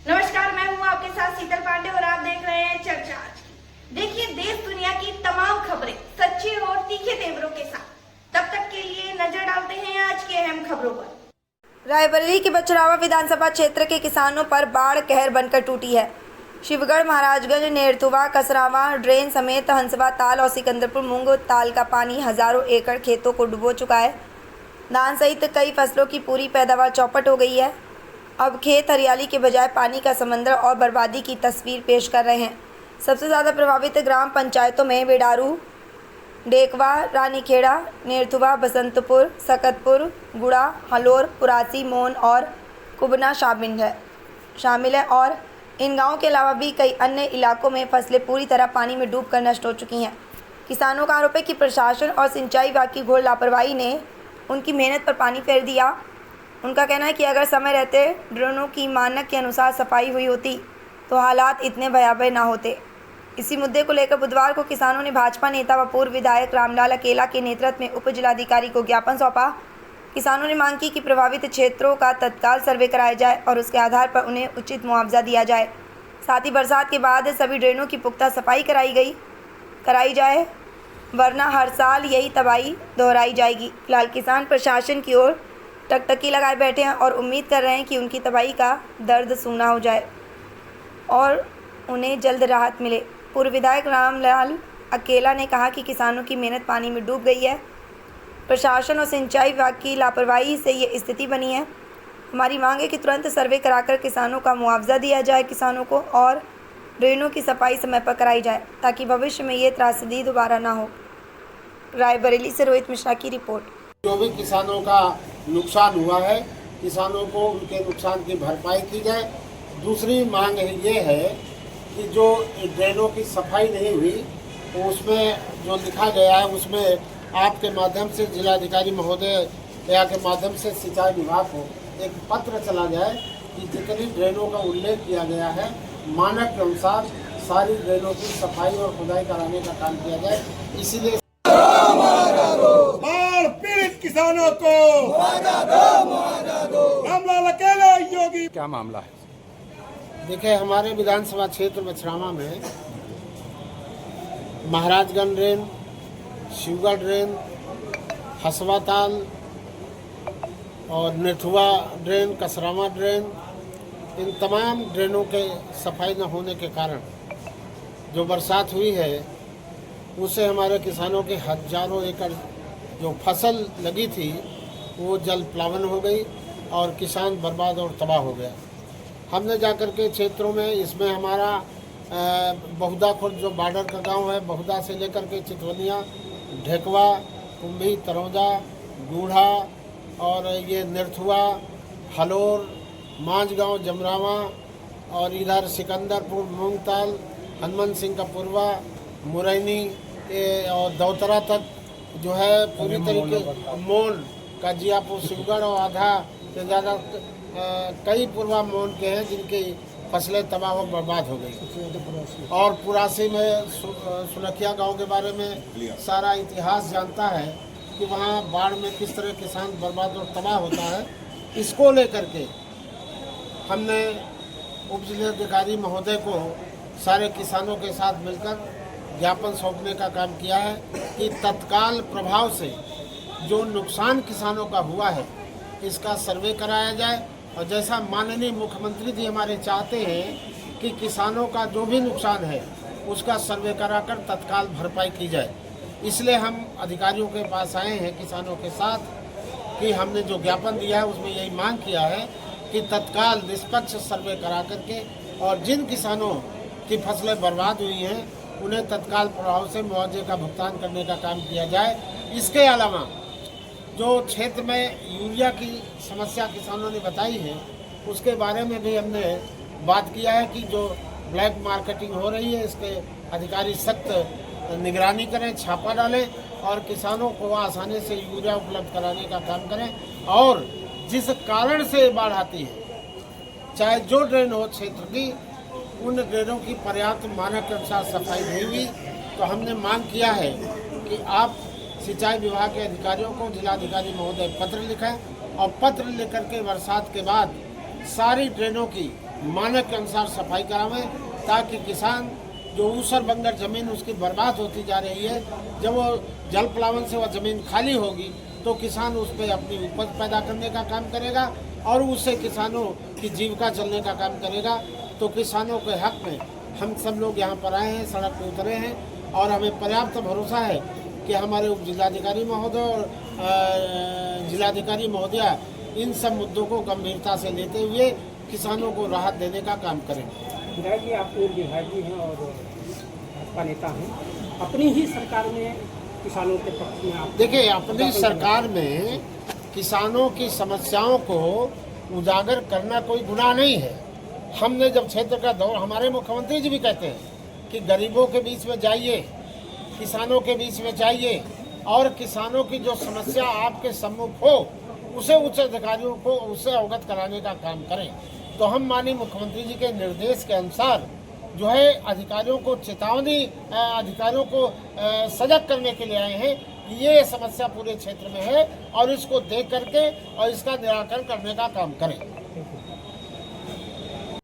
नमस्कार, मैं हूं आपके साथ शीतल पांडे और आप देख रहे हैं चर्चा। देखिए देश दुनिया की तमाम खबरें सच्चे और तीखे तेवरों के साथ। तब तक के लिए नजर डालते हैं आज के अहम खबरों पर। रायबरेली के बछरावा विधानसभा क्षेत्र के किसानों पर बाढ़ कहर बनकर टूटी है। शिवगढ़, महाराजगंज, नेरथुवा, कसरावा ड्रेन समेत हंसवा ताल और सिकंदरपुर मूंग ताल का पानी हजारों एकड़ खेतों को डुबो चुका है। धान सहित कई फसलों की पूरी पैदावार चौपट हो गई है। अब खेत हरियाली के बजाय पानी का समंदर और बर्बादी की तस्वीर पेश कर रहे हैं। सबसे ज़्यादा प्रभावित ग्राम पंचायतों में बेडारू, डेकवा, रानीखेड़ा, नेरथुवा, बसंतपुर, सकतपुर, गुड़ा, हलोर, पुरासी, मोन और कुबना शामिल है और इन गांवों के अलावा भी कई अन्य इलाकों में फसलें पूरी तरह पानी में डूबकर नष्ट हो चुकी हैं। किसानों का आरोप है कि प्रशासन और सिंचाई विभाग की घोर लापरवाही ने उनकी मेहनत पर पानी फेर दिया। उनका कहना है कि अगर समय रहते ड्रोनों की मानक के अनुसार सफाई हुई होती तो हालात इतने भयावह ना होते। इसी मुद्दे को लेकर बुधवार को किसानों ने भाजपा नेता व पूर्व विधायक रामलाल अकेला के नेतृत्व में उप जिलाधिकारी को ज्ञापन सौंपा। किसानों ने मांग की कि प्रभावित क्षेत्रों का तत्काल सर्वे कराया जाए और उसके आधार पर उन्हें उचित मुआवजा दिया जाए। साथ ही बरसात के बाद सभी ड्रेनों की पुख्ता सफाई कराई जाए, वरना हर साल यही तबाही दोहराई जाएगी। फिलहाल किसान प्रशासन की ओर टकटकी लगाए बैठे हैं और उम्मीद कर रहे हैं कि उनकी तबाही का दर्द सूना हो जाए और उन्हें जल्द राहत मिले। पूर्व विधायक रामलाल अकेला ने कहा कि किसानों की मेहनत पानी में डूब गई है। प्रशासन और सिंचाई विभाग की लापरवाही से ये स्थिति बनी है। हमारी मांग है कि तुरंत सर्वे कराकर किसानों का मुआवजा दिया जाए किसानों को और ड्रेनों की सफाई समय पर कराई जाए ताकि भविष्य में ये त्रासदी दोबारा ना हो। रायबरेली से रोहित मिश्रा की रिपोर्ट। जो भी किसानों का नुकसान हुआ है, किसानों को उनके नुकसान की भरपाई की जाए। दूसरी मांग ये है कि जो ड्रेनों की सफाई नहीं हुई तो उसमें जो लिखा गया है उसमें आपके माध्यम से जिलाधिकारी महोदय के माध्यम से सिंचाई विभाग को एक पत्र चला जाए कि जितनी ड्रेनों का उल्लेख किया गया है मानक के अनुसार सारी ड्रेनों की सफाई और खुदाई कराने का काम किया जाए। इसीलिए बाढ़ पीड़ित किसानों को रामलाल अकेला योगी। क्या मामला है? देखिए, हमारे विधानसभा क्षेत्र बछरावा में महाराजगंज ड्रेन, शिवगढ़ ड्रेन, हंसवा ताल और नेरथुवा ड्रेन, कसरावा ड्रेन, इन तमाम ड्रेनों के सफाई न होने के कारण जो बरसात हुई है उससे हमारे किसानों के हजारों एकड़ जो फसल लगी थी वो जल प्लावन हो गई और किसान बर्बाद और तबाह हो गया। हमने जाकर के क्षेत्रों में इसमें हमारा बहुधा खुर्द जो बॉर्डर का गांव है, बहुधा से लेकर के चितवनिया, ढेकवा, कुंभी, तरौजा, गूढ़ा और ये नेरथुवा, हलोर, मांझगांव, जमरावा और इधर सिकंदरपुर, मूंगताल, हनुमान सिंह का पुरवा, मुरैनी और दौतरा तक जो है पूरी तरीके मोन का जियापुर, शिवगढ़ और आधा से ज़्यादा कई पूर्वा मोन के हैं जिनकी फसलें तबाह और बर्बाद हो गई। और पुरासी में सुलखिया गांव के बारे में सारा इतिहास जानता है कि वहाँ बाढ़ में किस तरह किसान बर्बाद और तबाह होता है। इसको लेकर के हमने उप जिलाधिकारी महोदय को सारे किसानों के साथ मिलकर ज्ञापन सौंपने का काम किया है कि तत्काल प्रभाव से जो नुकसान किसानों का हुआ है इसका सर्वे कराया जाए और जैसा माननीय मुख्यमंत्री जी हमारे चाहते हैं कि किसानों का जो भी नुकसान है उसका सर्वे कराकर तत्काल भरपाई की जाए। इसलिए हम अधिकारियों के पास आए हैं किसानों के साथ कि हमने जो ज्ञापन दिया है उसमें यही मांग किया है कि तत्काल निष्पक्ष सर्वे करा करके और जिन किसानों की फसलें बर्बाद हुई हैं उन्हें तत्काल प्रभाव से मुआवजे का भुगतान करने का काम किया जाए। इसके अलावा जो क्षेत्र में यूरिया की समस्या किसानों ने बताई है उसके बारे में भी हमने बात किया है कि जो ब्लैक मार्केटिंग हो रही है इसके अधिकारी सख्त निगरानी करें, छापा डालें और किसानों को आसानी से यूरिया उपलब्ध कराने का काम करें। और जिस कारण से बाढ़ आती है चाहे जो ड्रेन हो क्षेत्र की, उन ड्रेनों की पर्याप्त मानक के अनुसार सफाई नहीं हुई तो हमने मांग किया है कि आप सिंचाई विभाग के अधिकारियों को जिलाधिकारी महोदय पत्र लिखें और पत्र लेकर के बरसात के बाद सारी ड्रेनों की मानक के अनुसार सफाई करावें, ताकि किसान जो ऊसर बंजर जमीन उसकी बर्बाद होती जा रही है, जब वो जल प्लावन से वह जमीन खाली होगी तो किसान उस पर अपनी उपज पैदा करने का काम करेगा और उससे किसानों की जीविका चलने का काम करेगा। तो किसानों के हक में हम सब लोग यहाँ पर आए हैं, सड़क पर उतरे हैं और हमें पर्याप्त भरोसा है कि हमारे उप जिलाधिकारी महोदय और जिलाधिकारी महोदया इन सब मुद्दों को गंभीरता से लेते हुए किसानों को राहत देने का काम करेंगे। विधायक जी, आप विधायक हैं और भाजपा नेता हैं, अपनी ही सरकार में किसानों के पक्ष में आप देखिए, अपनी सरकार में किसानों की समस्याओं को उजागर करना कोई गुनाह नहीं है। हमने जब क्षेत्र का दौर, हमारे मुख्यमंत्री जी भी कहते हैं कि गरीबों के बीच में जाइए, किसानों के बीच में जाइए और किसानों की जो समस्या आपके सम्मुख हो उसे उच्च अधिकारियों को उससे अवगत कराने का काम करें। तो हम माननीय मुख्यमंत्री जी के निर्देश के अनुसार जो है अधिकारियों को चेतावनी, अधिकारियों को सजग करने के लिए आए हैं कि ये समस्या पूरे क्षेत्र में है और इसको देख करके और इसका निराकरण करने का काम करें।